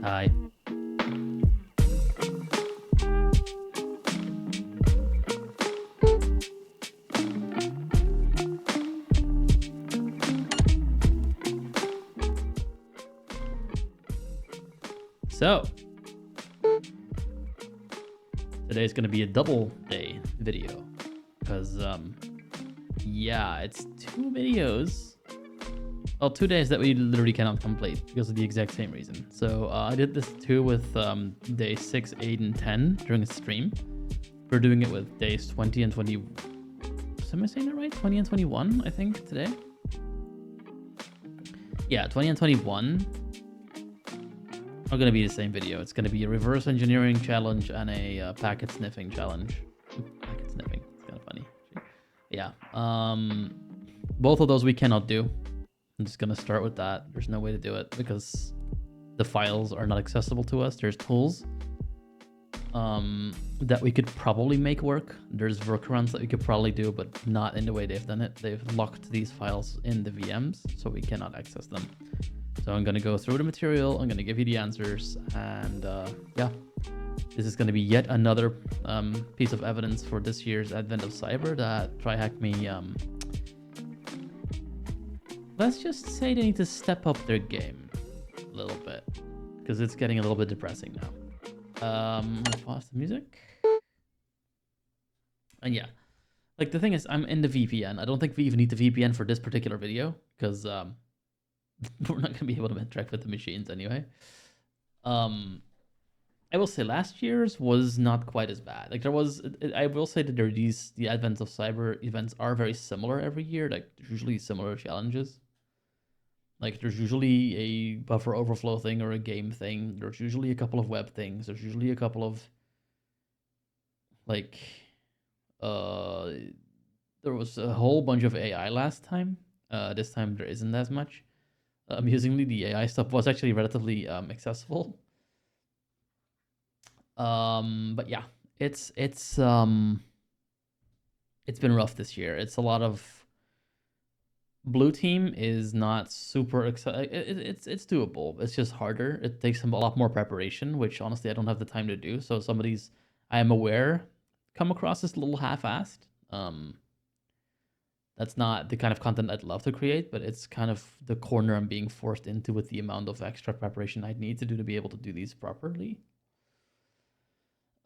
Hi. So, today's gonna be a double day video because, yeah, it's two videos. Well, 2 days that we literally cannot complete because of the exact same reason. So I did this too with day 6, 8, and 10 during a stream. We're doing it with days 20 and 20. Am I saying that right? 20 and 21, I think, today. Yeah, 20 and 21 are going to be the same video. It's going to be a reverse engineering challenge and a packet sniffing challenge. Packet sniffing. It's kind of funny. Yeah. Both of those we cannot do. I'm just going to start with that. There's no way to do it because the files are not accessible to us. There's tools that we could probably make work. There's workarounds that we could probably do, but not in the way they've done it. They've locked these files in the VMs, so we cannot access them. So I'm going to go through the material. I'm going to give you the answers. And yeah, this is going to be yet another piece of evidence for this year's Advent of Cyber that TryHackMe, let's just say they need to step up their game a little bit because it's getting a little bit depressing now. I'm going to pause the music. And yeah, like the thing is, I'm in the VPN. I don't think we even need the VPN for this particular video because we're not going to be able to interact with the machines anyway. I will say last year's was not quite as bad. Like there was, I will say that the Advents of Cyber events are very similar every year. Like there's usually similar challenges. Like there's usually a buffer overflow thing or a game thing. There's usually a couple of web things. There's usually a couple of like, there was a whole bunch of AI last time. This time there isn't as much. Amusingly, the AI stuff was actually relatively accessible. But yeah, it's been rough this year. It's a lot of blue team is not super exciting. It's doable. It's just harder. It takes a lot more preparation, which honestly I don't have the time to do. So some of these I am aware come across as a little half-assed. That's not the kind of content I'd love to create, but it's kind of the corner I'm being forced into with the amount of extra preparation I'd need to do to be able to do these properly.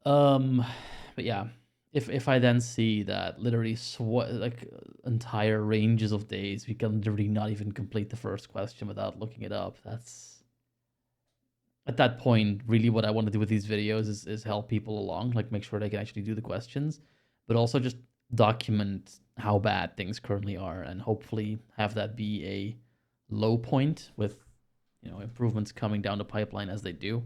But yeah, if I then see that literally like entire ranges of days we can literally not even complete the first question without looking it up, that's at that point really what I want to do with these videos is help people along, like make sure they can actually do the questions, but also just document how bad things currently are and hopefully have that be a low point with, you know, improvements coming down the pipeline as they do.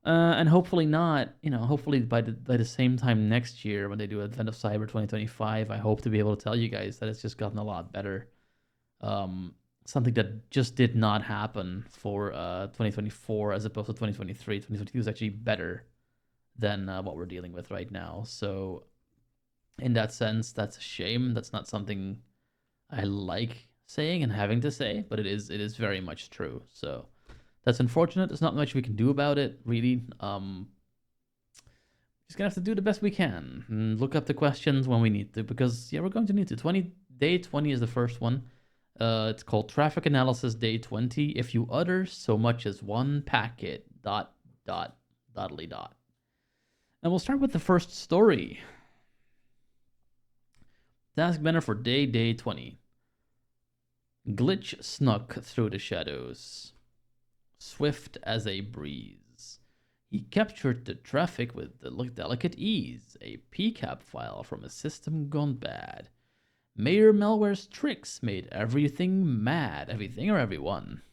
And hopefully not, you know, hopefully by the same time next year when they do Advent of Cyber 2025, I hope to be able to tell you guys that it's just gotten a lot better. Something that just did not happen for 2024 as opposed to 2023. 2022 is actually better than what we're dealing with right now. So in that sense, that's a shame. That's not something I like saying and having to say, but it is very much true. So that's unfortunate. There's not much we can do about it, really. Just gonna have to do the best we can and look up the questions when we need to, because yeah, we're going to need to. Day 20 is the first one. It's called Traffic Analysis Day 20. If you utter so much as one packet, ... And we'll start with the first story. Task banner for day 20. Glitch snuck through the shadows, swift as a breeze. He captured the traffic with delicate ease, a PCAP file from a system gone bad. Mayor Malware's tricks made everything mad. Everything or everyone?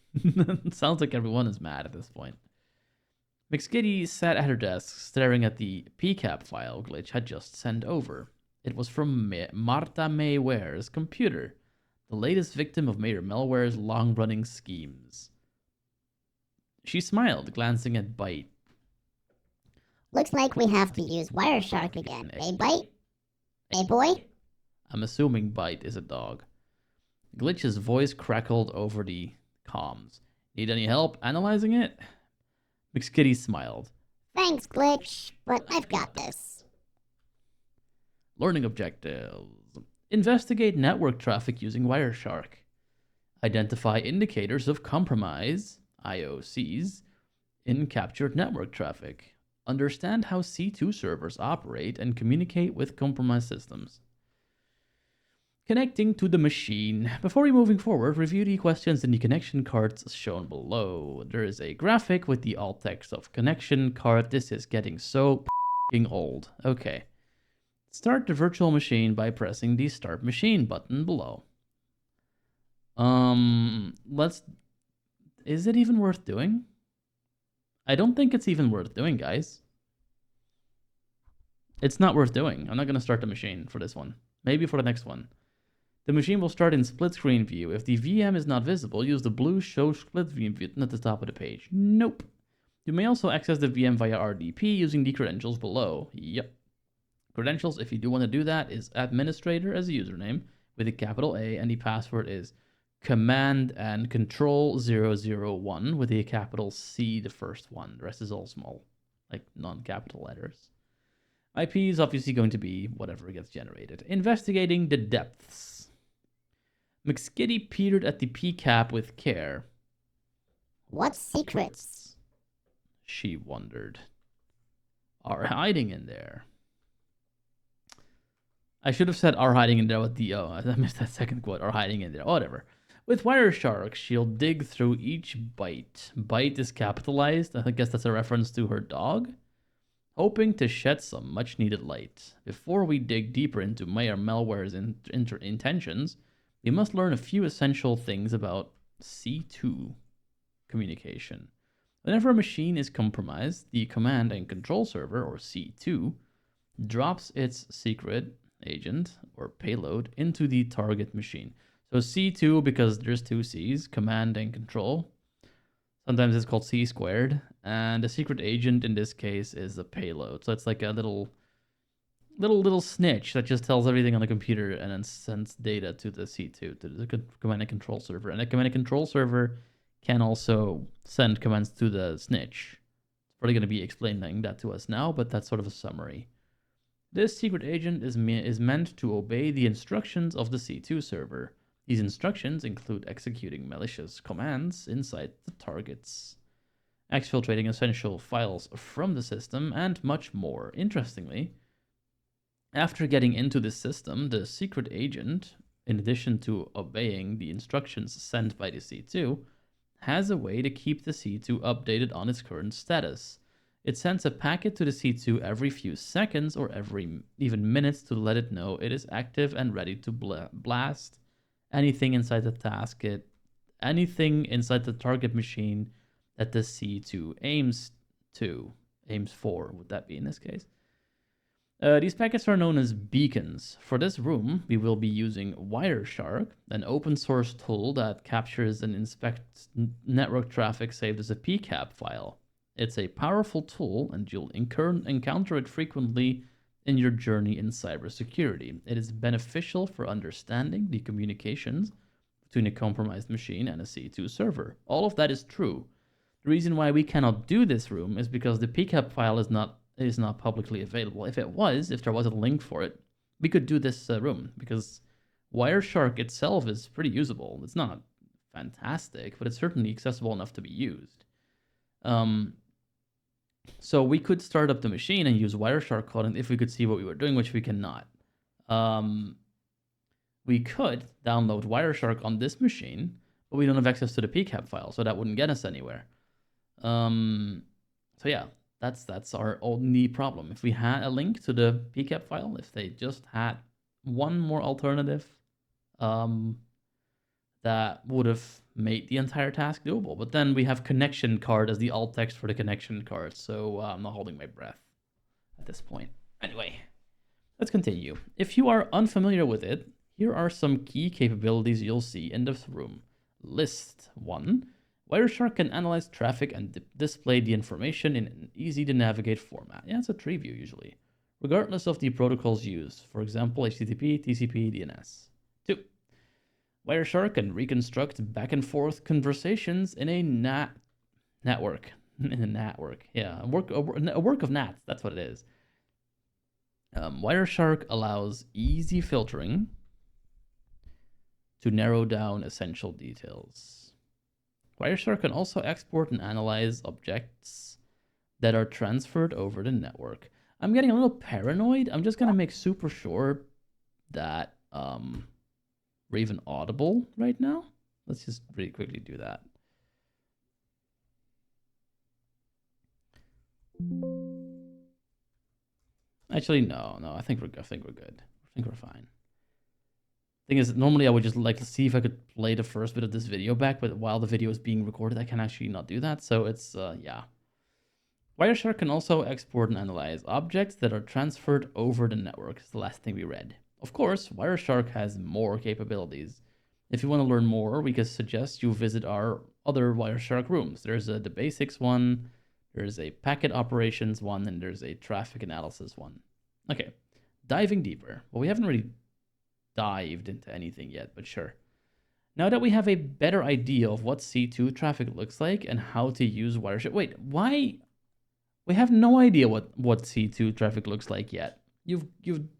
Sounds like everyone is mad at this point. McSkitty sat at her desk, staring at the PCAP file Glitch had just sent over. It was from Martha May Ware's computer, the latest victim of Mayor Malware's long-running schemes. She smiled, glancing at Byte. Looks like we have to use Wireshark again, eh, Byte? Eh, boy? I'm assuming Byte is a dog. Glitch's voice crackled over the comms. Need any help analyzing it? McSkitty smiled. Thanks, Glitch, but I've got this. Learning objectives. Investigate network traffic using Wireshark. Identify indicators of compromise, IOCs, in captured network traffic. Understand how C2 servers operate and communicate with compromised systems. Connecting to the machine. Before we moving forward, review the questions in the connection cards shown below. There is a graphic with the alt text of connection card. This is getting so old. Okay. Start the virtual machine by pressing the start machine button below. Let's... Is it even worth doing? I don't think it's even worth doing, guys. It's not worth doing. I'm not going to start the machine for this one. Maybe for the next one. The machine will start in split screen view. If the VM is not visible, use the blue show split view button at the top of the page. Nope. You may also access the VM via RDP using the credentials below. Yep. Credentials, if you do want to do that, is administrator as a username with a capital A, and the password is command and control 001 with a capital C, the first one. The rest is all small, like non-capital letters. IP is obviously going to be whatever gets generated. Investigating the depths. McSkitty peered at the PCAP with care. What secrets? She wondered. Are hiding in there. I should have said are hiding in there with the O. I missed that second quote. Are hiding in there. Oh, whatever. With Wireshark, she'll dig through each byte. Byte is capitalized. I guess that's a reference to her dog. Hoping to shed some much needed light. Before we dig deeper into malware's intentions, we must learn a few essential things about C2 communication. Whenever a machine is compromised, the command and control server, or C2, drops its secret agent or payload into the target machine. So C2, because there's two C's, command and control. Sometimes it's called C squared, and the secret agent in this case is a payload. So it's like a little snitch that just tells everything on the computer and then sends data to the C2, to the command and control server. And the command and control server can also send commands to the snitch. It's probably going to be explaining that to us now, but that's sort of a summary. This secret agent is meant to obey the instructions of the C2 server. These instructions include executing malicious commands inside the targets, exfiltrating essential files from the system, and much more. Interestingly, after getting into the system, the secret agent, in addition to obeying the instructions sent by the C2, has a way to keep the C2 updated on its current status. It sends a packet to the C2 every few seconds or every even minutes to let it know it is active and ready to blast anything inside the anything inside the target machine that the C2 aims for, would that be in this case? These packets are known as beacons. For this room, we will be using Wireshark, an open source tool that captures and inspects network traffic saved as a PCAP file. It's a powerful tool, and you'll encounter it frequently in your journey in cybersecurity. It is beneficial for understanding the communications between a compromised machine and a C2 server. All of that is true. The reason why we cannot do this room is because the PCAP file is not publicly available. If there was a link for it, we could do this room, because Wireshark itself is pretty usable. It's not fantastic, but it's certainly accessible enough to be used. So we could start up the machine and use Wireshark code if we could see what we were doing, which we cannot. We could download Wireshark on this machine, but we don't have access to the PCAP file, so that wouldn't get us anywhere. So yeah, that's our only problem. If we had a link to the PCAP file, if they just had one more alternative, that would have made the entire task doable. But then we have connection card as the alt text for the connection card, so I'm not holding my breath at this point. Anyway, let's continue. If you are unfamiliar with it, here are some key capabilities you'll see in this room. List 1. Wireshark can analyze traffic and display the information in an easy-to-navigate format. Yeah, it's a tree view usually, regardless of the protocols used, for example, HTTP, TCP, DNS. 2. Wireshark can reconstruct back-and-forth conversations in a network. in a network. Yeah, a work of NATs. That's what it is. Wireshark allows easy filtering to narrow down essential details. Wireshark can also export and analyze objects that are transferred over the network. I'm getting a little paranoid. I'm just gonna make super sure that we're even audible right now. Let's just really quickly do that. Actually, no. I think we're good. I think we're fine. Thing is, normally I would just like to see if I could play the first bit of this video back, but while the video is being recorded, I can actually not do that. So it's yeah. Wireshark can also export and analyze objects that are transferred over the network. It's the last thing we read. Of course, Wireshark has more capabilities. If you want to learn more, we could suggest you visit our other Wireshark rooms. There's the basics one, there's a packet operations one, and there's a traffic analysis one. Okay, diving deeper. Well, we haven't really dived into anything yet, but sure. Now that we have a better idea of what C2 traffic looks like and how to use Wireshark. Wait, why? We have no idea what C2 traffic looks like yet. You've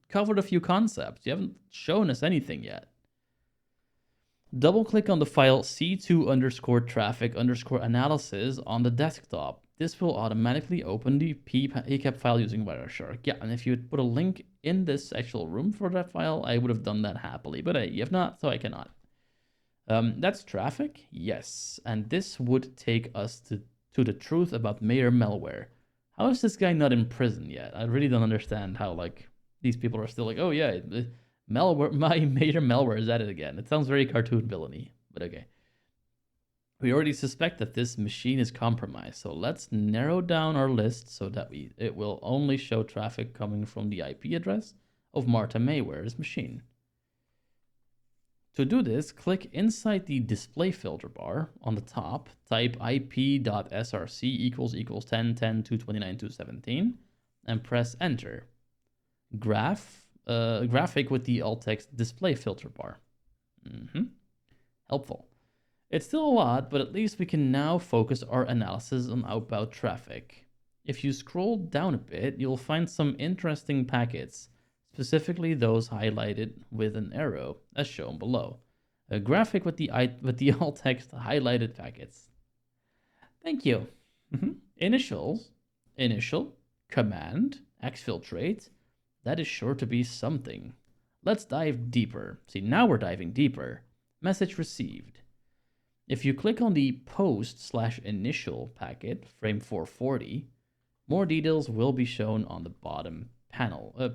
covered a few concepts. You haven't shown us anything yet. Double click on the file C2 underscore traffic underscore analysis on the desktop. This will automatically open the PCAP file using Wireshark. Yeah, and if you would put a link in this actual room for that file, I would have done that happily. But you have not, so I cannot. That's traffic? Yes. And this would take us to the truth about Mayor malware. How is this guy not in prison yet? I really don't understand how like these people are still like, oh yeah, malware, my Mayor malware is at it again. It sounds very cartoon villainy, but okay. We already suspect that this machine is compromised, so let's narrow down our list so that it will only show traffic coming from the IP address of Martha Mayware's machine. To do this, click inside the display filter bar on the top, type ip.src equals 10, 10, 229, 217, and press enter. Graphic with the alt text display filter bar. Helpful. It's still a lot, but at least we can now focus our analysis on outbound traffic. If you scroll down a bit, you'll find some interesting packets, specifically those highlighted with an arrow, as shown below. A graphic with the alt text highlighted packets. Thank you. Initial, command, exfiltrate. That is sure to be something. Let's dive deeper. See, now we're diving deeper. Message received. If you click on the post/initial packet, frame 440, more details will be shown on the bottom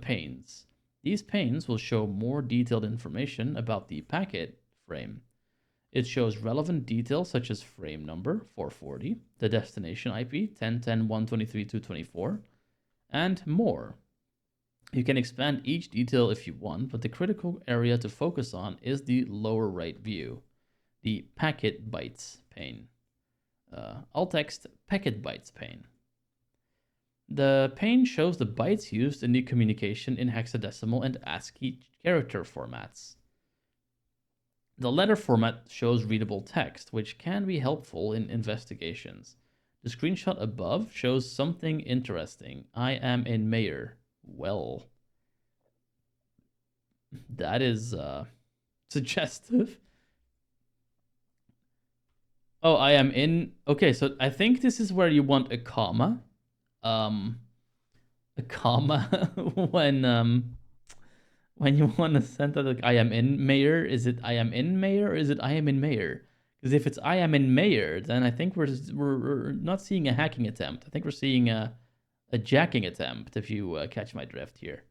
panes. These panes will show more detailed information about the packet frame. It shows relevant details such as frame number 440, the destination IP 10.10.123.224, and more. You can expand each detail if you want, but the critical area to focus on is the lower right view, the packet bytes pane. Alt text packet bytes pane. The pane shows the bytes used in the communication in hexadecimal and ASCII character formats. The letter format shows readable text, which can be helpful in investigations. The screenshot above shows something interesting. I am in Mayor. Well, that is suggestive. Oh, I am in. Okay, so I think this is where you want a comma. A comma when you want to send out like I am in Mayor. Is it I am in Mayor or is it I am in Mayor? Because if it's I am in Mayor, then I think we're not seeing a hacking attempt. I think we're seeing a jacking attempt. If you catch my drift here.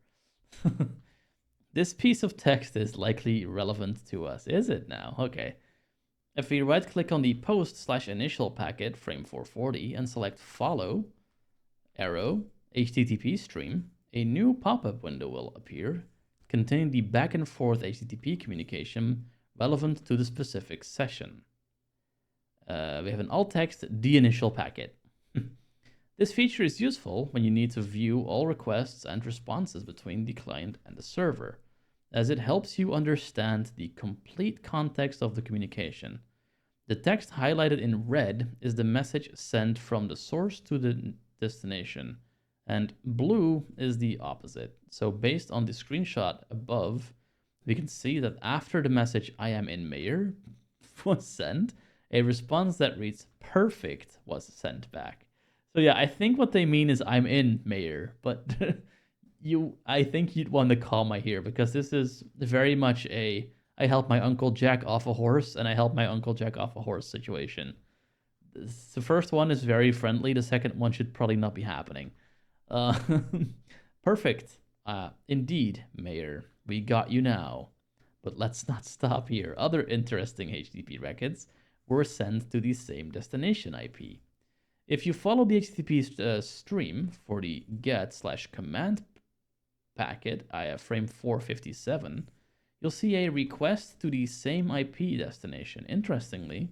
This piece of text is likely relevant to us. Is it now? Okay. If we right click on the post/initial packet, frame 440, and select follow, arrow, HTTP stream, a new pop-up window will appear containing the back and forth HTTP communication relevant to the specific session. We have an alt text, the initial packet. This feature is useful when you need to view all requests and responses between the client and the server, as it helps you understand the complete context of the communication. The text highlighted in red is the message sent from the source to the destination, and blue is the opposite. So, based on the screenshot above, we can see that after the message "I am in Mayor" was sent, a response that reads "perfect" was sent back. So yeah, I think what they mean is "I'm in Mayor," but I think you'd want to comma here because this is very much a I help my uncle jack off a horse and I help my uncle jack off a horse situation. The first one is very friendly. The second one should probably not be happening. Uh, Perfect. Indeed, Mayor. We got you now. But let's not stop here. Other interesting HTTP records were sent to the same destination IP. If you follow the HTTP stream for the get slash command packet, frame 457, you'll see a request to the same IP destination. Interestingly,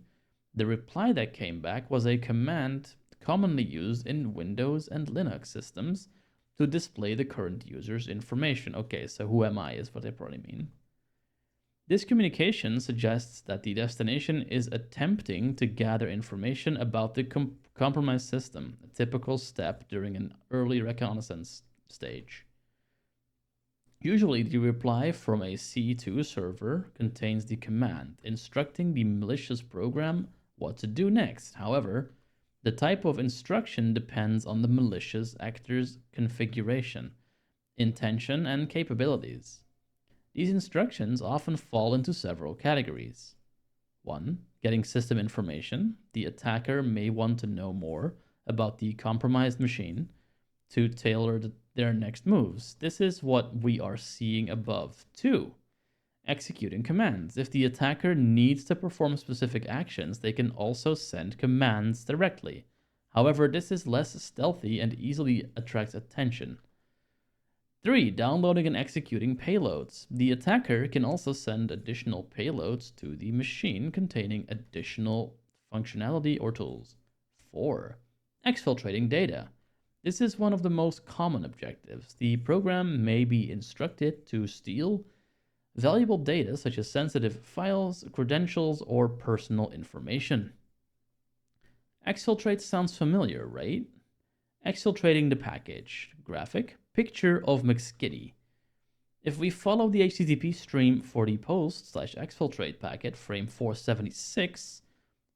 the reply that came back was a command commonly used in Windows and Linux systems to display the current user's information. Okay, so who am I is what they probably mean. This communication suggests that the destination is attempting to gather information about the compromised system, a typical step during an early reconnaissance stage. Usually, the reply from a C2 server contains the command instructing the malicious program what to do next. However, the type of instruction depends on the malicious actor's configuration, intention, and capabilities. These instructions often fall into several categories. 1. Getting system information. The attacker may want to know more about the compromised machine to tailor their next moves. This is what we are seeing above. 2. Executing commands. If the attacker needs to perform specific actions, they can also send commands directly. However, this is less stealthy and easily attracts attention. 3. Downloading and executing payloads. The attacker can also send additional payloads to the machine containing additional functionality or tools. 4. Exfiltrating data. This is one of the most common objectives. The program may be instructed to steal valuable data such as sensitive files, credentials, or personal information. Exfiltrate sounds familiar, right? Exfiltrating the package. Graphic. Picture of McSkitty. If we follow the HTTP stream for the post/exfiltrate packet frame 476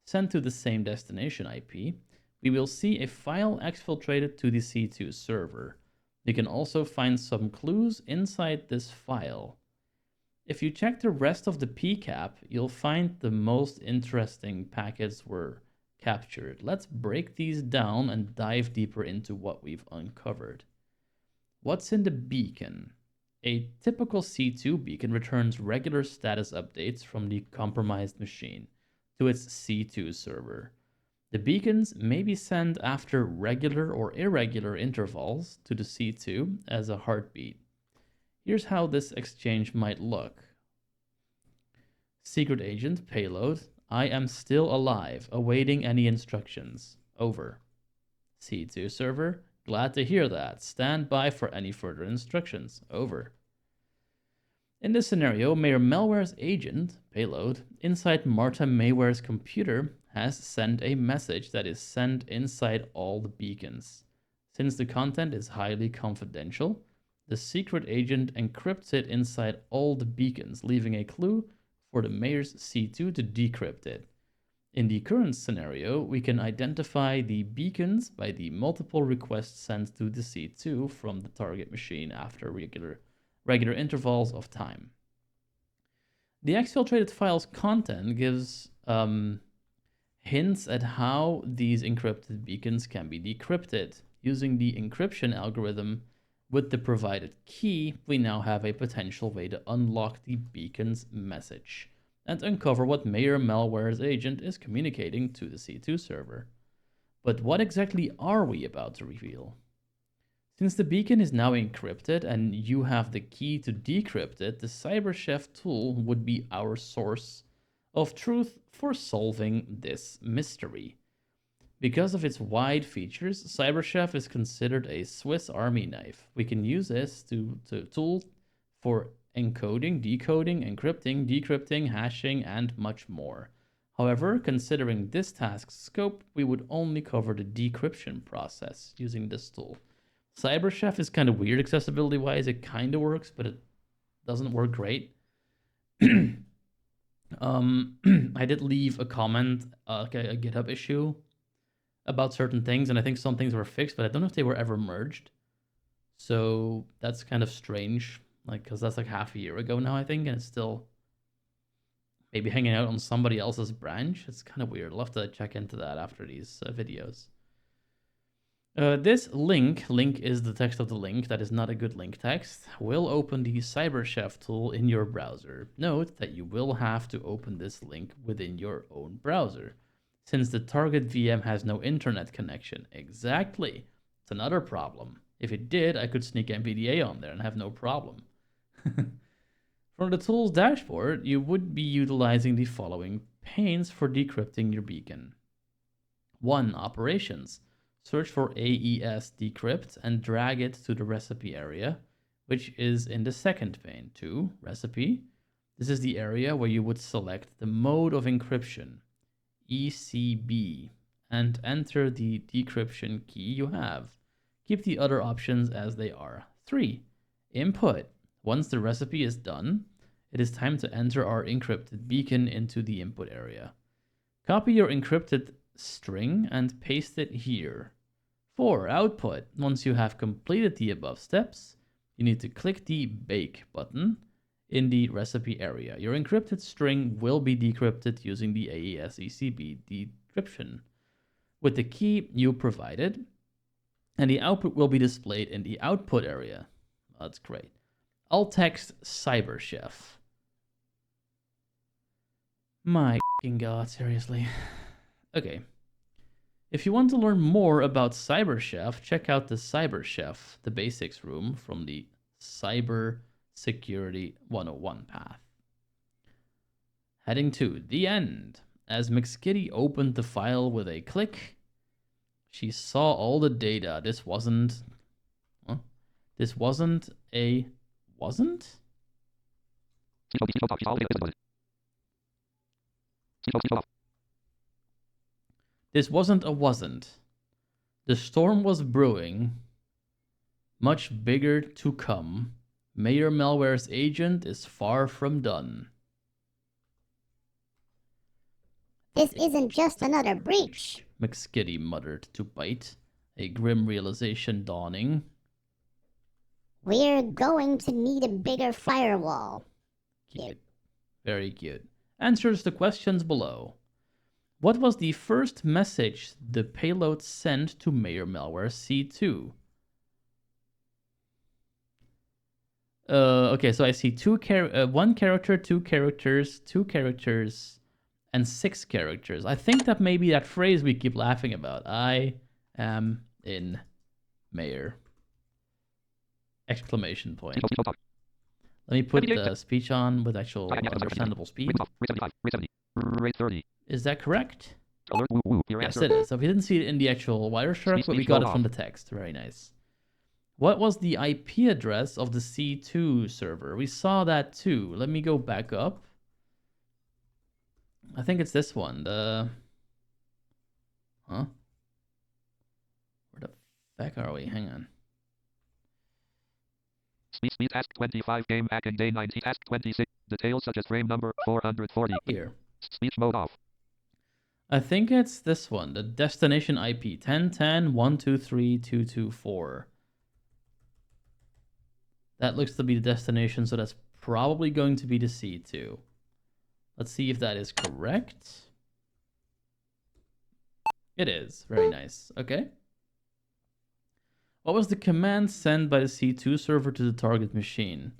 sent to the same destination IP, we will see a file exfiltrated to the C2 server. You can also find some clues inside this file. If you check the rest of the PCAP, you'll find the most interesting packets were captured. Let's break these down and dive deeper into what we've uncovered. What's in the beacon? A typical C2 beacon returns regular status updates from the compromised machine to its C2 server. The beacons may be sent after regular or irregular intervals to the C2 as a heartbeat. Here's how this exchange might look. Secret agent payload. I am still alive, awaiting any instructions. Over. C2 server. Glad to hear that. Stand by for any further instructions. Over. In this scenario, Mayor Malware's agent, payload, inside Marta Mayware's computer has sent a message that is sent inside all the beacons. Since the content is highly confidential, the secret agent encrypts it inside all the beacons, leaving a clue for the Mayor's C2 to decrypt it. In the current scenario, we can identify the beacons by the multiple requests sent to the C2 from the target machine after regular intervals of time. The exfiltrated file's content gives hints at how these encrypted beacons can be decrypted. Using the encryption algorithm with the provided key, we now have a potential way to unlock the beacon's message and uncover what Mayor Malware's agent is communicating to the C2 server. But what exactly are we about to reveal? Since the beacon is now encrypted and you have the key to decrypt it, the CyberChef tool would be our source of truth for solving this mystery. Because of its wide features, CyberChef is considered a Swiss Army knife. We can use this to tool for encoding, decoding, encrypting, decrypting, hashing, and much more. However, considering this task's scope, we would only cover the decryption process using this tool. CyberChef is kind of weird accessibility wise. It kind of works, but it doesn't work great. I did leave a comment, like a GitHub issue about certain things, and I think some things were fixed, but I don't know if they were ever merged. So that's kind of strange, like, because that's like half a year ago now, I think, and it's still maybe hanging out on somebody else's branch. It's kind of weird. I'll have to check into that after these videos. This link is the text of the link, that is not a good link text, will open the CyberChef tool in your browser. Note that you will have to open this link within your own browser, since the target VM has no internet connection. Exactly. It's another problem. If it did, I could sneak MVDA on there and have no problem. From the tool's dashboard, you would be utilizing the following panes for decrypting your beacon. 1. Operations. Search for AES decrypt and drag it to the recipe area, which is in the second pane. 2. Recipe. This is the area where you would select the mode of encryption, ECB, and enter the decryption key you have. Keep the other options as they are. 3. Input. Once the recipe is done, it is time to enter our encrypted beacon into the input area. Copy your encrypted string and paste it here. 4. Output. Once you have completed the above steps, you need to click the Bake button in the recipe area. Your encrypted string will be decrypted using the AES ECB decryption with the key you provided, and the output will be displayed in the output area. That's great. I'll text CyberChef. My fucking god, seriously. Okay. If you want to learn more about CyberChef, check out the CyberChef, the basics room from the Cyber Security 101 path. Heading to the end. As McSkitty opened the file with a click, she saw all the data. This wasn't a... wasn't? This wasn't a wasn't. The storm was brewing. Much bigger to come. Mayor Malware's agent is far from done. This isn't just another breach, McSkitty muttered to Bite, a grim realization dawning. We're going to need a bigger firewall. Cute. Very cute. Answers the questions below. What was the first message the payload sent to Mayor Malware C2? Okay, so I see one character, two characters, and 6 characters. I think that may be that phrase we keep laughing about. I am in Mayor. Exclamation point. Let me put the speech on with actual understandable speed. Is that correct? Yes, it is. So we didn't see it in the actual Wireshark, but we got it from the text. Very nice. What was the IP address of the C2 server? We saw that too. Let me go back up. I think it's this one. Where the fuck are we? Hang on. Speed task 25 game hacking day 90 task 26 details such as frame number 440. Here. Speech mode off. I think it's this one. The destination IP 10.10.123.224. That looks to be the destination, so that's probably going to be the C2. Let's see if that is correct. It is. Very nice. Okay. What was the command sent by the C2 server to the target machine?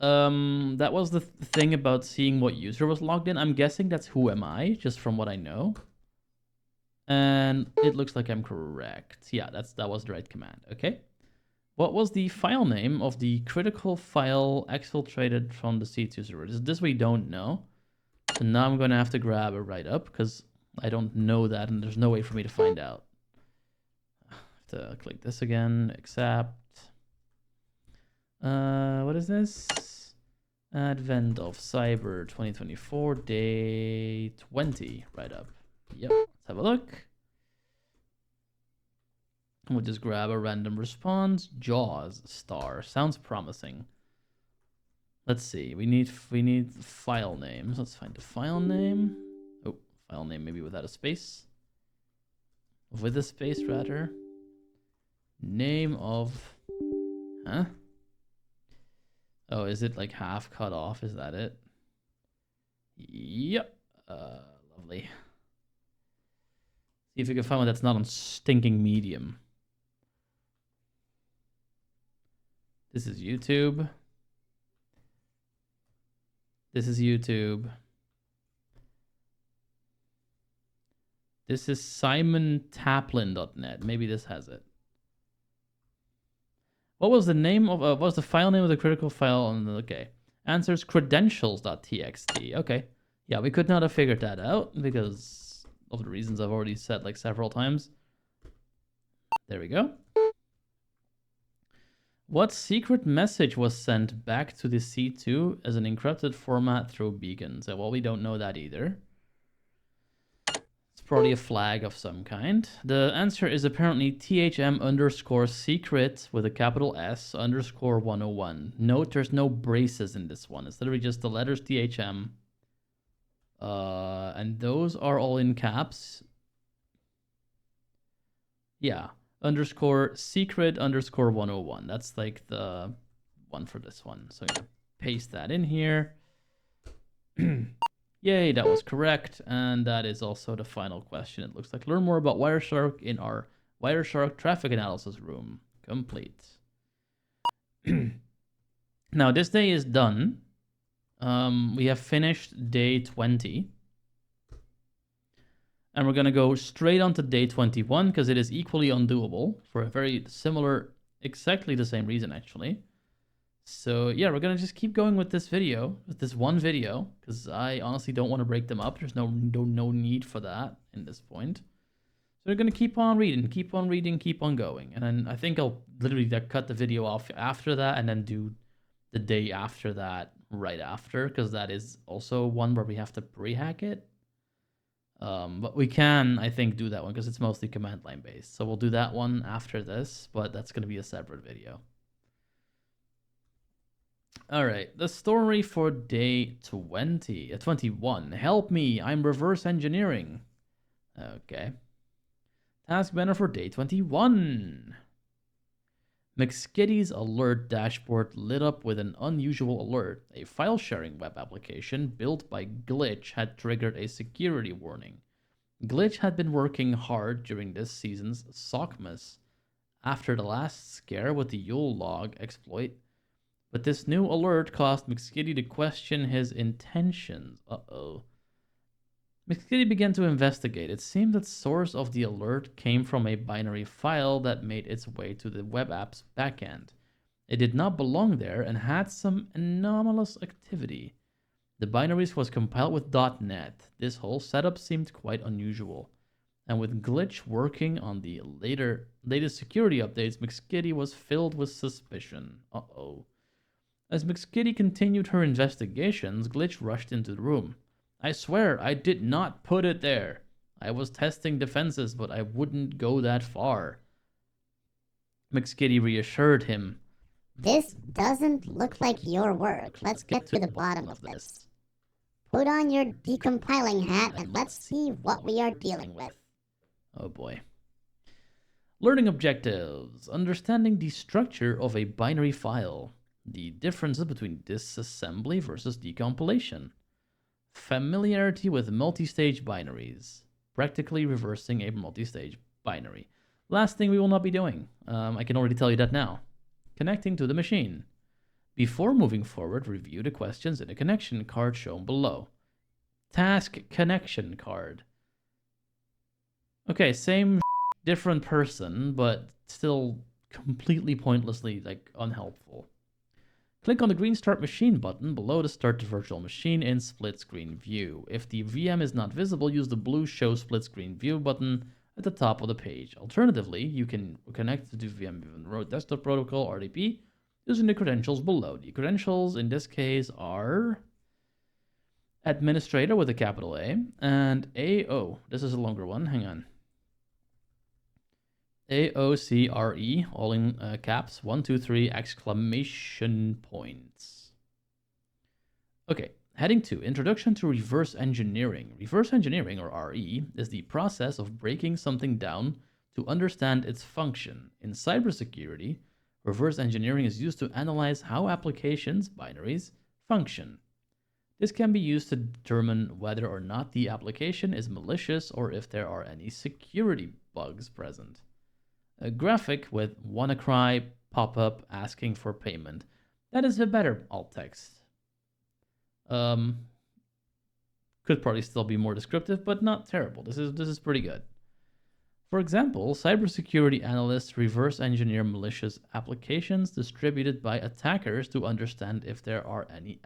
That was the thing about seeing what user was logged in. I'm guessing that's who am I, just from what I know. And it looks like I'm correct. Yeah, that was the right command. Okay. What was the file name of the critical file exfiltrated from the C2 server? This we don't know. So now I'm going to have to grab a write-up because I don't know that and there's no way for me to find out. I have to click this again, accept. What is this? Advent of Cyber 2024, day 20, right up. Yep, let's have a look. We'll just grab a random response. Jaws star. Sounds promising. Let's see. We need file names. Let's find the file name. Oh, file name maybe without a space. With a space rather. Name of... Huh? Oh, is it like half cut off? Is that it? Yep. Lovely. See if we can find one that's not on stinking medium. This is YouTube. This is YouTube. This is simontaplin.net. Maybe this has it. What was the name of what was the file name of the critical file on the okay. Answers credentials.txt. Okay. Yeah, we could not have figured that out because of the reasons I've already said like several times. There we go. What secret message was sent back to the C2 as an encrypted format through beacons? Well, we don't know that either. It's probably a flag of some kind. The answer is apparently THM_secret with a capital S _101. Note there's no braces in this one. It's literally just the letters THM. And those are all in caps. Yeah. _secret_101. That's like the one for this one. So I'm gonna paste that in here. Yay, that was correct. And that is also the final question. It looks like learn more about Wireshark in our Wireshark traffic analysis room. Complete. Now this day is done. We have finished day 20. And we're going to go straight on to day 21 because it is equally undoable for a very similar, exactly the same reason, actually. So yeah, we're going to just keep going with this video, with this one video, because I honestly don't want to break them up. There's no need for that in this point. So we're going to keep on reading, keep on going. And then I think I'll literally cut the video off after that and then do the day after that right after, because that is also one where we have to pre-hack it. But we can, I think, do that one because it's mostly command line based. So we'll do that one after this, but that's going to be a separate video. All right, the story for day 21. Help me, I'm reverse engineering. Okay. Task banner for day 21. McSkitty's alert dashboard lit up with an unusual alert. A file-sharing web application built by Glitch had triggered a security warning. Glitch had been working hard during this season's Sockmas after the last scare with the Yule log exploit, but this new alert caused McSkitty to question his intentions. Uh-oh. McSkitty began to investigate. It seemed that source of the alert came from a binary file that made its way to the web app's backend. It did not belong there and had some anomalous activity. The binaries was compiled with .NET. This whole setup seemed quite unusual. And with Glitch working on the latest security updates, McSkitty was filled with suspicion. Uh-oh. As McSkitty continued her investigations, Glitch rushed into the room. I swear, I did not put it there. I was testing defenses, but I wouldn't go that far. McSkitty reassured him. This doesn't look like your work. Let's get to the bottom of this. Put on your decompiling hat and let's see what we are dealing with. Oh boy. Learning objectives. Understanding the structure of a binary file. The differences between disassembly versus decompilation. Familiarity with multi-stage binaries. Practically reversing a multi-stage binary. Last thing we will not be doing. I can already tell you that now. Connecting to the machine. Before moving forward, review the questions in a connection card shown below. Task connection card. Okay, same different person, but still completely pointlessly unhelpful. Click on the green Start Machine button below to start the virtual machine in split screen view. If the VM is not visible, use the blue Show Split Screen View button at the top of the page. Alternatively, you can connect to the VM Remote Desktop Protocol, RDP, using the credentials below. The credentials in this case are administrator with a capital A and AO. This is a longer one. Hang on. AOCRE, all in caps. 1, 2, 3 exclamation points. Okay, heading 2, Introduction to Reverse Engineering. Reverse engineering, or RE, is the process of breaking something down to understand its function. In cybersecurity, reverse engineering is used to analyze how applications, binaries, function. This can be used to determine whether or not the application is malicious or if there are any security bugs present. A graphic with WannaCry pop-up asking for payment. That is a better alt text. Could probably still be more descriptive, but not terrible. This is pretty good. For example, cybersecurity analysts reverse engineer malicious applications distributed by attackers to understand if there are any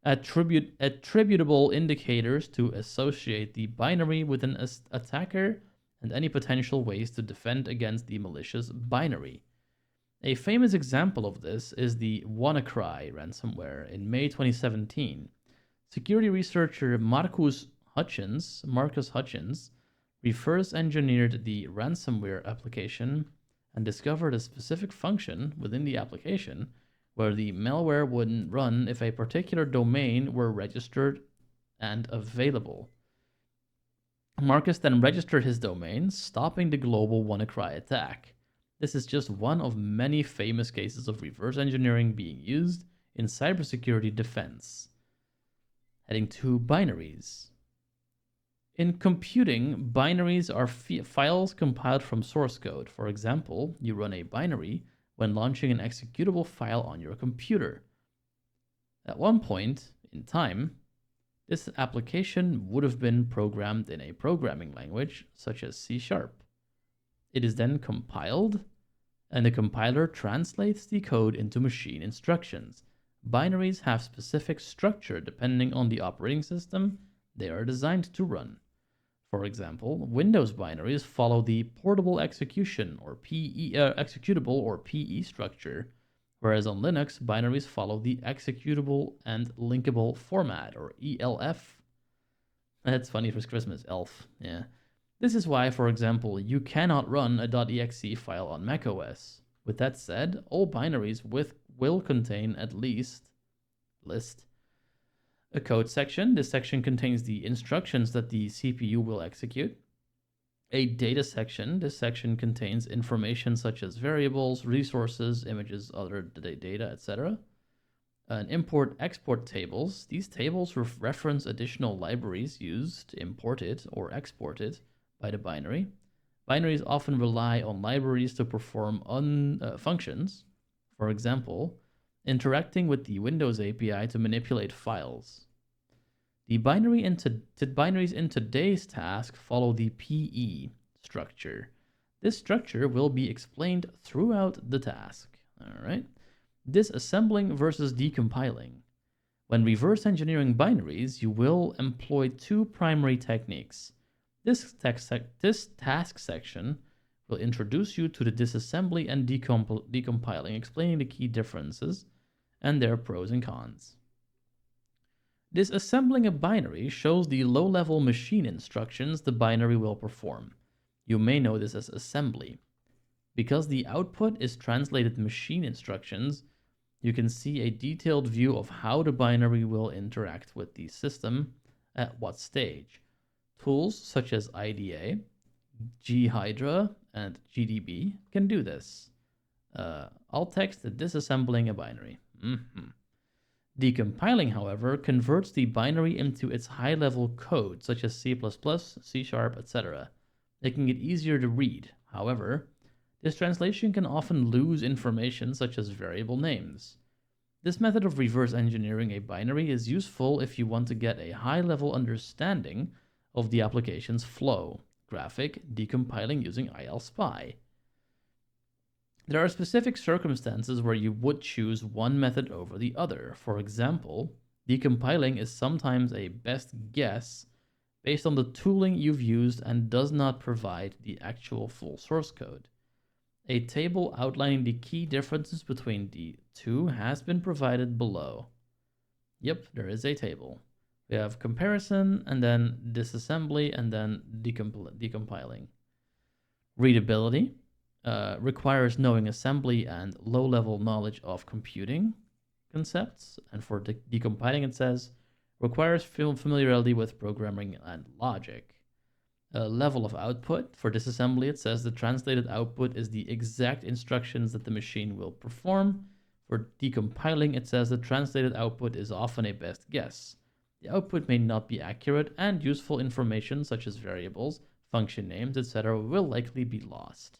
attributable indicators to associate the binary with an attacker and any potential ways to defend against the malicious binary. A famous example of this is the WannaCry ransomware in May 2017. Security researcher Marcus Hutchins reverse engineered the ransomware application and discovered a specific function within the application where the malware wouldn't run if a particular domain were registered and available. Marcus then registered his domain, stopping the global WannaCry attack. This is just one of many famous cases of reverse engineering being used in cybersecurity defense. Heading to binaries. In computing, binaries are files compiled from source code. For example, you run a binary when launching an executable file on your computer. At one point in time, this application would have been programmed in a programming language such as C#. It is then compiled, and the compiler translates the code into machine instructions. Binaries have specific structure depending on the operating system they are designed to run. For example, Windows binaries follow the portable execution or executable or PE structure, whereas on Linux, binaries follow the executable and linkable format or ELF. That's funny for Christmas, ELF. Yeah. This is why, for example, you cannot run a .exe file on macOS. With that said, all binaries will contain at least a code section. This section contains the instructions that the CPU will execute. A data section. This section contains information such as variables, resources, images, other data, etc. An import-export tables. These tables reference additional libraries used, imported, or exported by the binary. Binaries often rely on libraries to perform functions. For example, interacting with the Windows API to manipulate files. The binaries in today's task follow the PE structure. This structure will be explained throughout the task. All right. Disassembling versus decompiling. When reverse engineering binaries, you will employ two primary techniques. This task section will introduce you to the disassembly and decompiling, explaining the key differences and their pros and cons. Disassembling a binary shows the low-level machine instructions the binary will perform. You may know this as assembly. Because the output is translated machine instructions, you can see a detailed view of how the binary will interact with the system at what stage. Tools such as IDA, GHydra, and GDB can do this. Alt text disassembling a binary. Decompiling, however, converts the binary into its high-level code, such as C++, C#, etc., making it easier to read. However, this translation can often lose information such as variable names. This method of reverse engineering a binary is useful if you want to get a high-level understanding of the application's flow. Graphic decompiling using ILSpy. There are specific circumstances where you would choose one method over the other. For example, decompiling is sometimes a best guess based on the tooling you've used and does not provide the actual full source code. A table outlining the key differences between the two has been provided below. Yep, there is a table. We have comparison and then disassembly and then decompiling. Readability requires knowing assembly and low-level knowledge of computing concepts. And for decompiling, it says requires familiarity with programming and logic. Level of output. For disassembly, it says the translated output is the exact instructions that the machine will perform. For decompiling, it says the translated output is often a best guess. The output may not be accurate, and useful information such as variables, function names, etc., will likely be lost.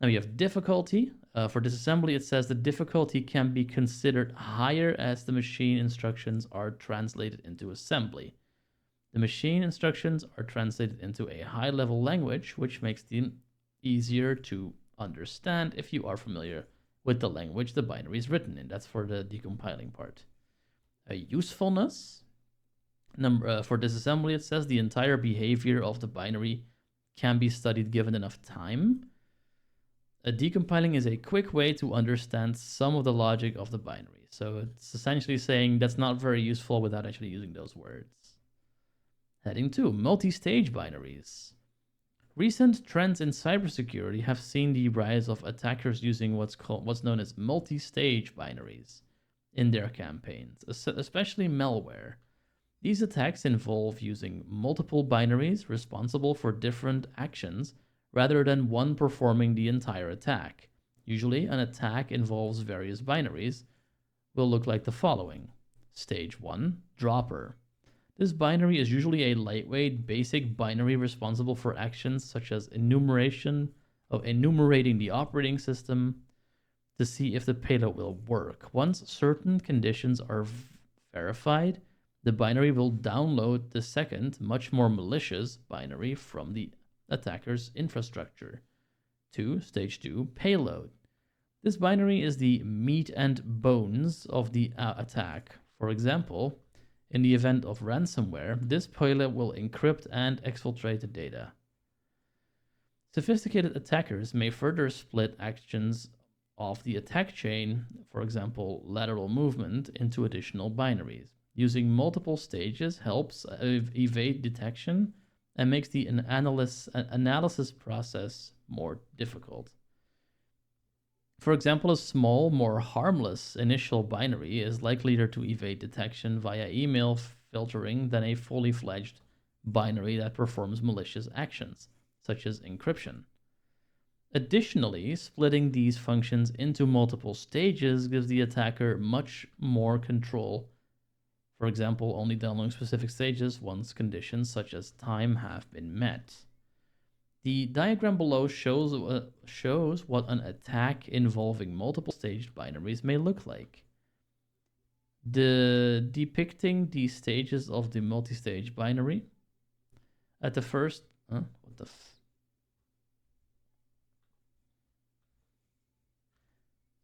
Now we have difficulty. For disassembly, it says the difficulty can be considered higher as the machine instructions are translated into assembly. The machine instructions are translated into a high-level language, which makes them easier to understand if you are familiar with the language the binary is written in. That's for the decompiling part. Usefulness. For disassembly, it says the entire behavior of the binary can be studied given enough time. Decompiling is a quick way to understand some of the logic of the binary. So it's essentially saying that's not very useful without actually using those words. Heading 2, multi-stage binaries. Recent trends in cybersecurity have seen the rise of attackers using what's known as multi-stage binaries in their campaigns, especially malware. These attacks involve using multiple binaries responsible for different actions rather than one performing the entire attack. Usually, an attack involves various binaries. Will look like the following. Stage 1, dropper. This binary is usually a lightweight, basic binary responsible for actions such as enumerating the operating system to see if the payload will work. Once certain conditions are verified, the binary will download the second, much more malicious binary from the attacker's infrastructure. Stage 2, payload. This binary is the meat and bones of the attack. For example, in the event of ransomware, this payload will encrypt and exfiltrate the data. Sophisticated attackers may further split actions of the attack chain, for example, lateral movement, into additional binaries. Using multiple stages helps evade detection and makes the analysis process more difficult. For example, a small, more harmless initial binary is likelier to evade detection via email filtering than a fully fledged binary that performs malicious actions, such as encryption. Additionally, splitting these functions into multiple stages gives the attacker much more control. For example, only downloading specific stages once conditions such as time have been met. The diagram below shows what an attack involving multiple staged binaries may look like. Depicting the stages of the multi-stage binary. At the first,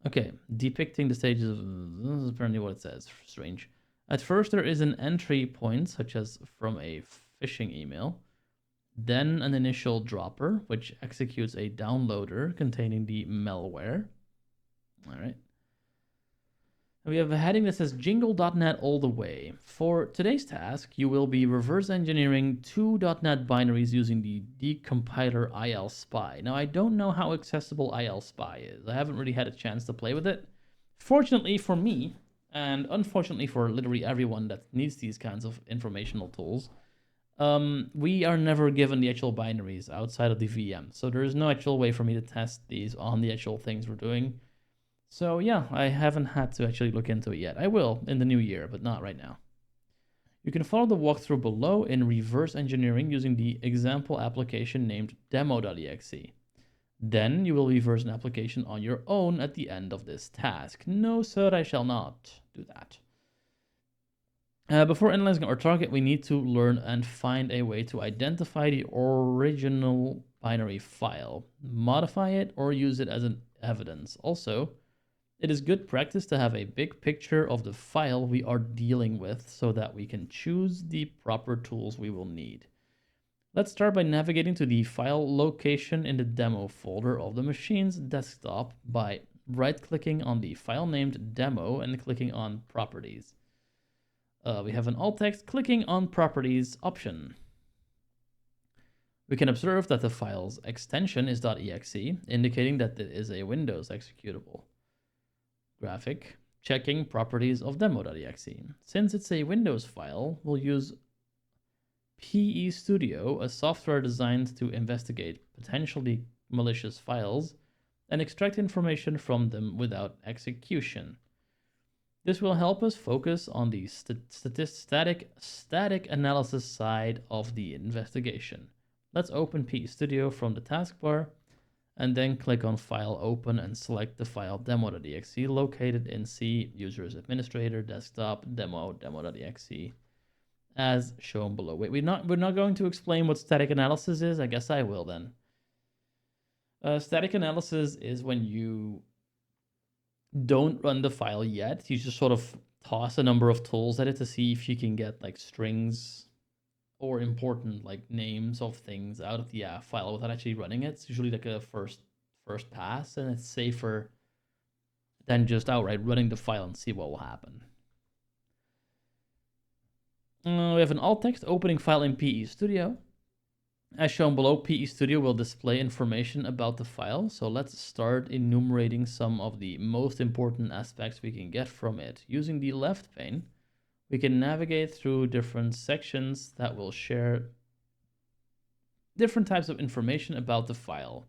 okay, depicting the stages of, this is apparently what it says. Strange. At first, there is an entry point, such as from a phishing email. Then an initial dropper, which executes a downloader containing the malware. All right. And we have a heading that says Jingle.net all the way. For today's task, you will be reverse engineering two .NET binaries using the decompiler ILSpy. Now, I don't know how accessible ILSpy is. I haven't really had a chance to play with it. Fortunately for me, and unfortunately for literally everyone that needs these kinds of informational tools, we are never given the actual binaries outside of the VM. So there is no actual way for me to test these on the actual things we're doing. So yeah, I haven't had to actually look into it yet. I will in the new year, but not right now. You can follow the walkthrough below in reverse engineering using the example application named demo.exe. Then you will reverse an application on your own at the end of this task. No, sir, I shall not do that. Before analyzing our target, we need to learn and find a way to identify the original binary file, modify it, or use it as an evidence. Also, it is good practice to have a big picture of the file we are dealing with so that we can choose the proper tools we will need. Let's start by navigating to the file location in the demo folder of the machine's desktop by right-clicking on the file named demo and clicking on properties. We have an alt text clicking on properties option. We can observe that the file's extension is .exe, indicating that it is a Windows executable. Graphic, checking properties of demo.exe. Since it's a Windows file, we'll use PE Studio, a software designed to investigate potentially malicious files and extract information from them without execution. This will help us focus on the static analysis side of the investigation. Let's open PE Studio from the taskbar and then click on File Open and select the file demo.exe located in C, Users Administrator, Desktop, demo.exe, as shown below. Wait, we're not going to explain what static analysis is? I guess I will then. Static analysis is when you don't run the file yet. You just sort of toss a number of tools at it to see if you can get like strings or important like names of things out of the file without actually running it. It's usually like a first pass, and it's safer than just outright running the file and see what will happen. We have an alt text opening file in PE Studio. As shown below, PE Studio will display information about the file. So let's start enumerating some of the most important aspects we can get from it. Using the left pane, we can navigate through different sections that will share different types of information about the file.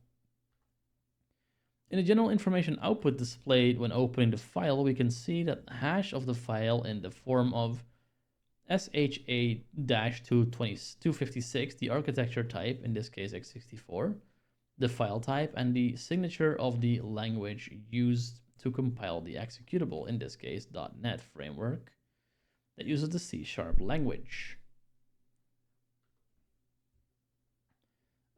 In the general information output displayed when opening the file, we can see that the hash of the file in the form of SHA-256, the architecture type, in this case x64, the file type, and the signature of the language used to compile the executable, in this case .NET framework, that uses the C# language.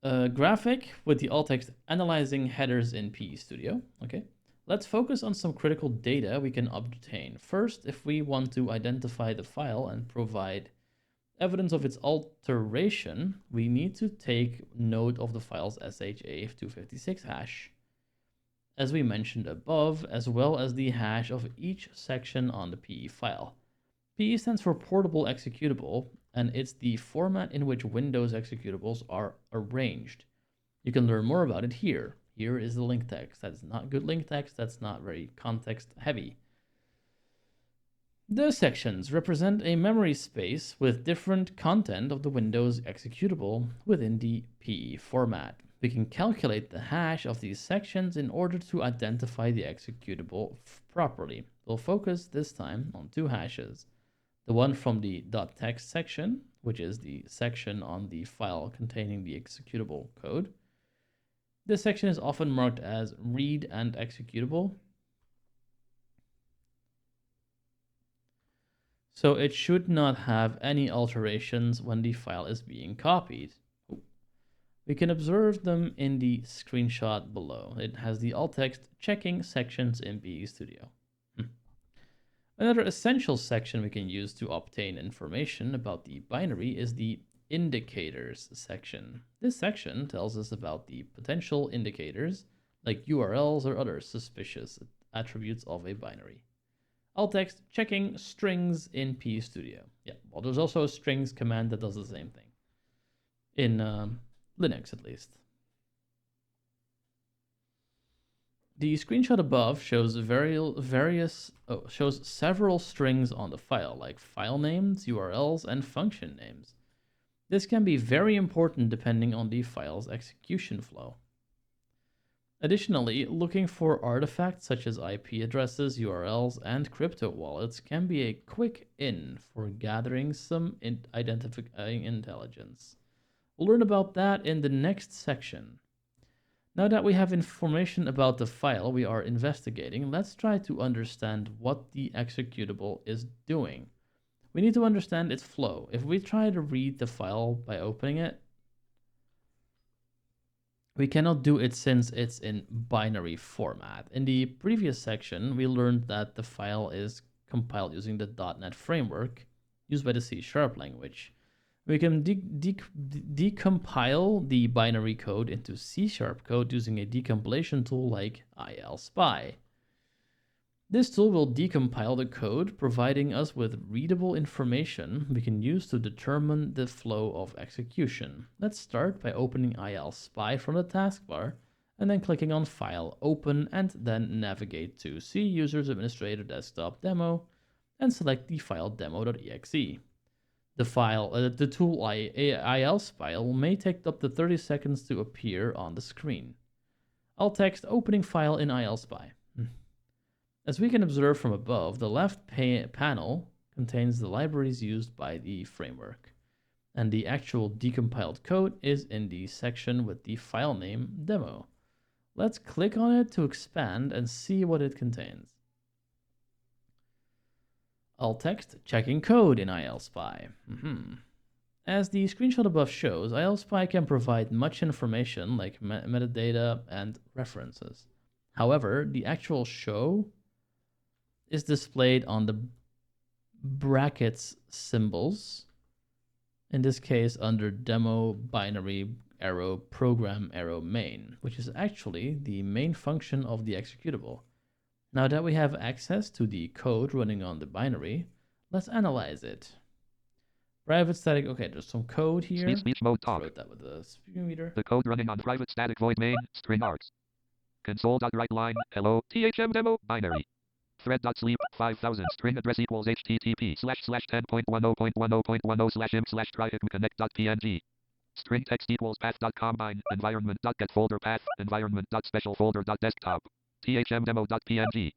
Graphic with the alt text analyzing headers in PE Studio. Okay, let's focus on some critical data we can obtain. First, if we want to identify the file and provide evidence of its alteration, we need to take note of the file's SHA-256 hash, as we mentioned above, as well as the hash of each section on the PE file. PE stands for Portable Executable, and it's the format in which Windows executables are arranged. You can learn more about it here. Here is the link text. That is not good link text. That's not very context heavy. The sections represent a memory space with different content of the Windows executable within the PE format. We can calculate the hash of these sections in order to identify the executable properly. We'll focus this time on two hashes. The one from the .text section, which is the section on the file containing the executable code. This section is often marked as read and executable. So it should not have any alterations when the file is being copied. We can observe them in the screenshot below. It has the alt text checking sections in PE Studio. Another essential section we can use to obtain information about the binary is the indicators section. This section tells us about the potential indicators, like URLs or other suspicious attributes of a binary. Alt text checking strings in PE Studio. Yeah, well, there's also a strings command that does the same thing. In Linux, at least. The screenshot above shows shows several strings on the file, like file names, URLs, and function names. This can be very important depending on the file's execution flow. Additionally, looking for artifacts such as IP addresses, URLs, and crypto wallets can be a quick in for gathering some identifying intelligence. We'll learn about that in the next section. Now that we have information about the file we are investigating, let's try to understand what the executable is doing. We need to understand its flow. If we try to read the file by opening it, we cannot do it since it's in binary format. In the previous section, we learned that the file is compiled using the .NET framework used by the C# language. We can decompile the binary code into C# code using a decompilation tool like ilspy. This tool will decompile the code, providing us with readable information we can use to determine the flow of execution. Let's start by opening ilspy from the taskbar and then clicking on File, Open, and then navigate to C Users Administrator Desktop Demo and select the file demo.exe. The tool ilspy may take up to 30 seconds to appear on the screen. Alt text opening file in ilspy. As we can observe from above, the left panel contains the libraries used by the framework, and the actual decompiled code is in the section with the file name demo. Let's click on it to expand and see what it contains. Alt text checking code in ilspy. As the screenshot above shows, ilspy can provide much information like metadata and references. However, the actual show is displayed on the brackets symbols, in this case under demo binary arrow program arrow main, which is actually the main function of the executable. Now that we have access to the code running on the binary, let's analyze it. Private static, okay, there's some code here. Speech mode talk. Wrote that with the speed meter. The code running on private static void main, string args. Console.writeLine, hello, THM demo, binary. Thread.sleep, 5000, string address equals http://10.10.10.10/im/try/connect.png. String text equals path.combine, environment.getFolder path, environment.specialfolder.desktop. thm-demo.png.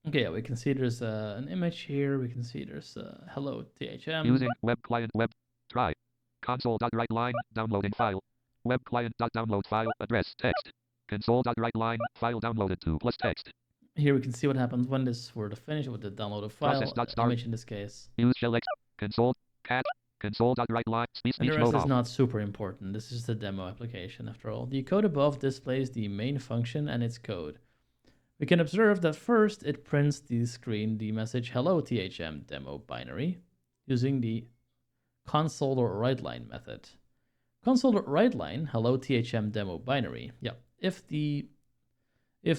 Okay, yeah, we can see there's an image here. We can see there's hello THM. Using web client web. Try. Console.writeLine, downloading file. Web client.download file, address, text. Console.writeLine, file downloaded to plus text. Here we can see what happens when this were to finish with the downloaded file, image in this case. Use shell X, console, cat, console.writeLine, speech And the rest mode is off. not super important. This is the demo application after all. The code above displays the main function and its code. We can observe that first it prints the screen the message hello THM demo binary using the console.writeLine method. Console.writeLine hello THM demo binary. Yeah, it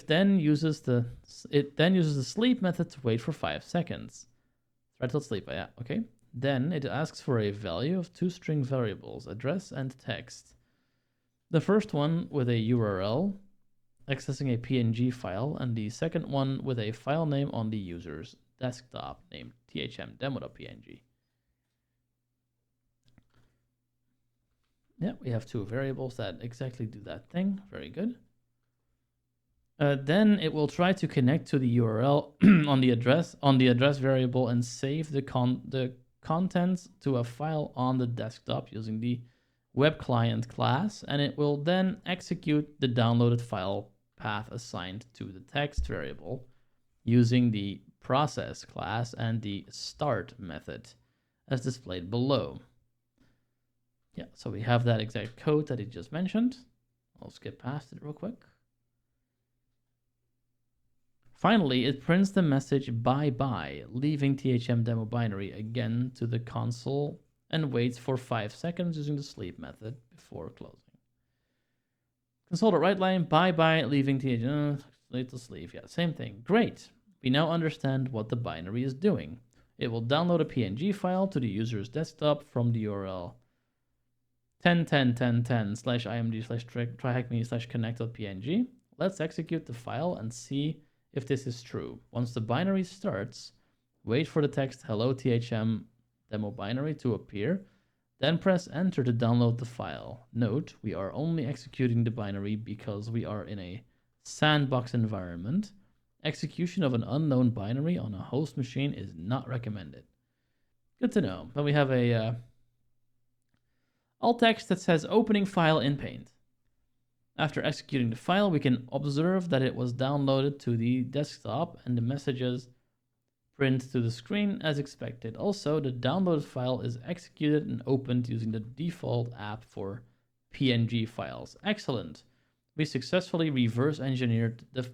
then uses the sleep method to wait for 5 seconds. Thread sleep, yeah, okay. Then it asks for a value of 2 string variables, address and text. The first one with a URL accessing a PNG file, and the second one with a file name on the user's desktop named thmdemo.png. Yeah, we have 2 variables that exactly do that thing. Very good. Then it will try to connect to the URL on the address variable and save the contents to a file on the desktop using the web client class, and it will then execute the downloaded file path assigned to the text variable using the process class and the start method as displayed below. Yeah, so we have that exact code that he just mentioned. I'll skip past it real quick. Finally, it prints the message bye-bye, leaving THM demo binary again to the console and waits for 5 seconds using the sleep method before closing. Console.writeLine, bye-bye, leaving THM, to sleep. Yeah, same thing. Great. We now understand what the binary is doing. It will download a PNG file to the user's desktop from the URL 10.10.10/imd/tryhackme/connect.png. Let's execute the file and see if this is true. Once the binary starts, wait for the text hello THM demo binary to appear, then press enter to download the file. Note, we are only executing the binary because we are in a sandbox environment. Execution of an unknown binary on a host machine is not recommended. Good to know. Then we have a alt text that says opening file in Paint. After executing the file, we can observe that it was downloaded to the desktop and the messages print to the screen as expected. Also, the downloaded file is executed and opened using the default app for PNG files. Excellent. We successfully reverse engineered the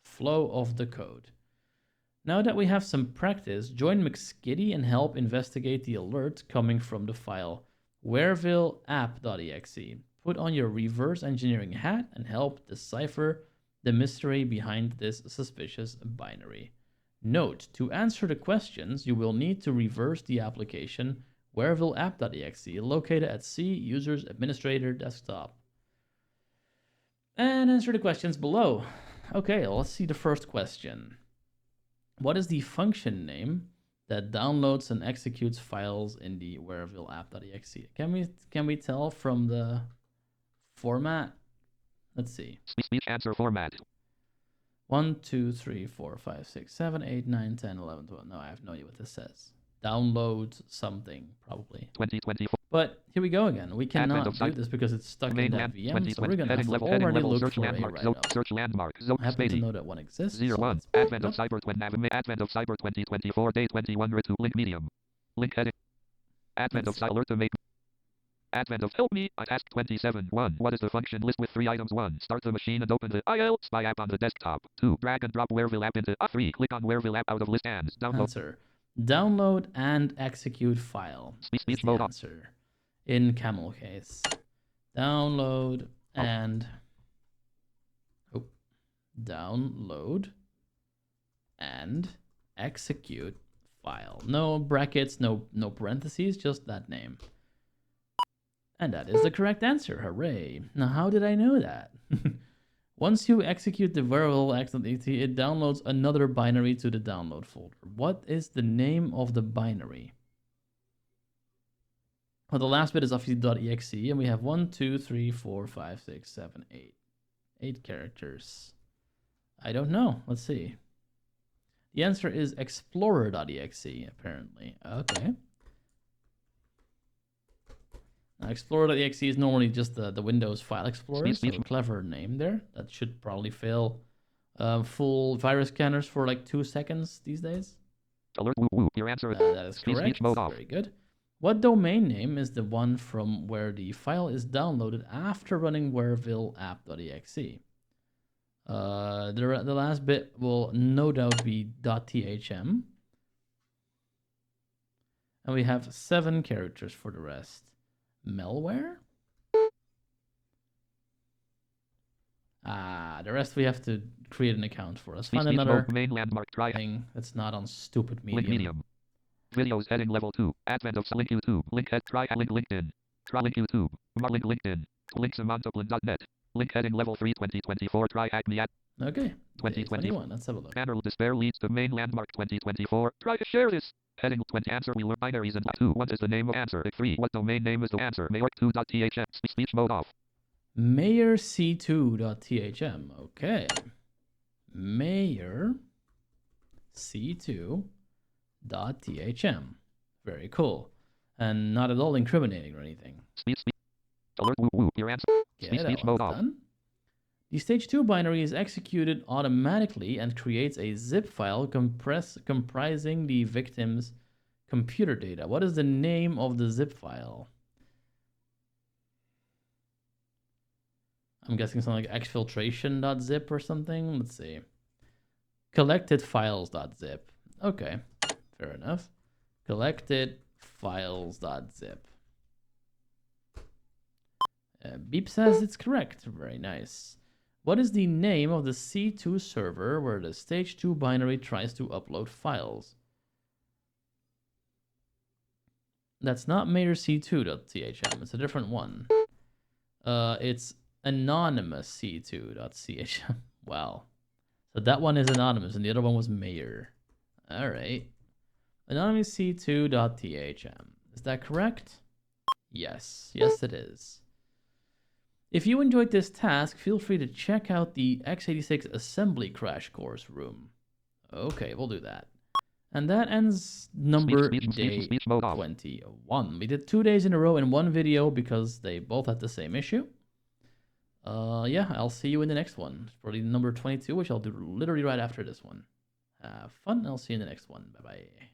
flow of the code. Now that we have some practice, join McSkitty and help investigate the alert coming from the file werevilleapp.exe. Put on your reverse engineering hat and help decipher the mystery behind this suspicious binary. Note, to answer the questions, you will need to reverse the application werevilleapp.exe located at C Users Administrator Desktop. And answer the questions below. Okay, let's see the first question. What is the function name that downloads and executes files in the werevilleapp.exe? Can we tell from the format? Let's see. Speech answer format. 1, 2, 3, 4, 5, 6, 7, 8, 9, 10, 11, 12. No, I have no idea what this says. Download something, probably. 2024. But here we go again. We cannot do this because it's stuck in that VM, so we're going to have to already look for a write-up. Search landmark. I happen to know that one exists. 01. So Advent of Cyber Advent of Cyber 2024 day 21 to link medium. Link heading. Advent of Cyber alert to make. Advent of help me. I task 27. 1. What is the function list with 3 items? 1. Start the machine and open the IL Spy app on the desktop. 2. Drag and drop Wereville app into 3. Click on Wereville app out of list and download. Answer. Download and execute file. Speech the mode answer. In camel case. Download and download and execute file. No brackets, no parentheses, just that name. And that is the correct answer. Hooray. Now, how did I know that? Once you execute the wereville.exe, it downloads another binary to the download folder. What is the name of the binary? Well, the last bit is obviously .exe, and we have 1, 2, 3, 4, 5, 6, 7, 8. 8 characters. I don't know. Let's see. The answer is explorer.exe, apparently. Okay. Now, explorer.exe is normally just the Windows file explorer, so a clever name there. That should probably fail full virus scanners for like 2 seconds these days. Alert woo woo. Your answer is that is correct. Speech mode off. Very good. What domain name is the one from where the file is downloaded after running werevilleapp.exe? The last bit will no doubt be .thm. And we have 7 characters for the rest. Malware? The rest we have to create an account for. Let's find another main landmark thing that's not on stupid medium. Link medium. Videos heading level 2. Advent of link YouTube. Link head try link LinkedIn. Try link YouTube. Link LinkedIn. Link samantaplin.net. Link heading level 3 2024. Try acme at. Okay. 2021. Let's have a look. Panel despair leads to main landmark 2024. Try to share this. Heading 20 answer we learn binaries and 2. What is the name of answer? 3. What domain name is the answer? Mayor2.thm. Speech mode off. Mayorc2.thm. Okay. Mayorc2.thm. Very cool. And not at all incriminating or anything. Speech. Alert woo woo. Your answer. Speech mode off. Done. The stage 2 binary is executed automatically and creates a zip file comprising the victim's computer data. What is the name of the zip file? I'm guessing something like exfiltration.zip or something. Let's see. Collectedfiles.zip. Okay, fair enough. Collectedfiles.zip. Beep says it's correct. Very nice. What is the name of the C2 server where the stage 2 binary tries to upload files? That's not mayorc2.thm. It's a different one. It's anonymousc2.thm. Wow. So that one is anonymous and the other one was mayor. All right. Anonymousc2.thm. Is that correct? Yes. Yes, it is. If you enjoyed this task, feel free to check out the x86 assembly crash course room. Okay, we'll do that. And that ends day 21. We did 2 days in a row in one video because they both had the same issue. Yeah, I'll see you in the next one. Probably number 22, which I'll do literally right after this one. Have fun. I'll see you in the next one. Bye-bye.